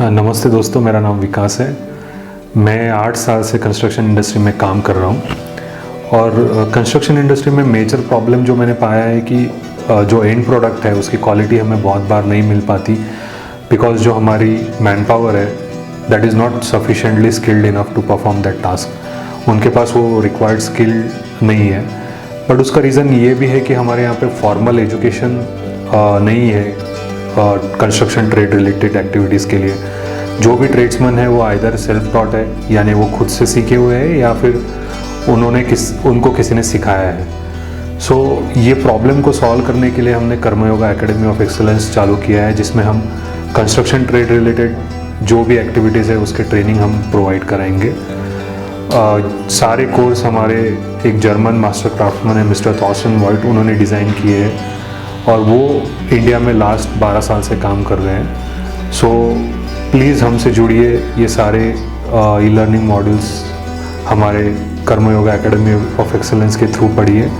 नमस्ते दोस्तों, मेरा नाम विकास है। मैं 8 साल से कंस्ट्रक्शन इंडस्ट्री में काम कर रहा हूँ और कंस्ट्रक्शन इंडस्ट्री में मेजर प्रॉब्लम जो मैंने पाया है कि जो एंड प्रोडक्ट है उसकी क्वालिटी हमें बहुत बार नहीं मिल पाती, बिकॉज जो हमारी मैन पावर है that is not sufficiently skilled enough to perform that task. उनके पास वो रिक्वायर्ड स्किल नहीं है। बट उसका रीज़न ये भी है कि हमारे यहाँ पे फॉर्मल एजुकेशन नहीं है कंस्ट्रक्शन ट्रेड रिलेटेड एक्टिविटीज़ के लिए। जो भी ट्रेड्समैन है वो आइदर सेल्फ टॉट है, यानी वो खुद से सीखे हुए हैं, या फिर उनको किसी ने सिखाया है। सो ये प्रॉब्लम को सॉल्व करने के लिए हमने कर्मयोगा एकेडमी ऑफ एक्सेलेंस चालू किया है, जिसमें हम कंस्ट्रक्शन ट्रेड रिलेटेड जो भी एक्टिविटीज़ है उसके ट्रेनिंग हम प्रोवाइड कराएंगे। सारे कोर्स हमारे एक जर्मन मास्टर क्राफ्टमैन है मिस्टर थॉर्स्टन वॉइट, उन्होंने डिज़ाइन किए हैं और वो इंडिया में लास्ट 12 साल से काम कर रहे हैं। सो प्लीज़ हमसे जुड़िए। ये सारे ई लर्निंग मॉड्यूल्स हमारे कर्मयोगा एकेडमी ऑफ एक्सेलेंस के थ्रू पढ़िए।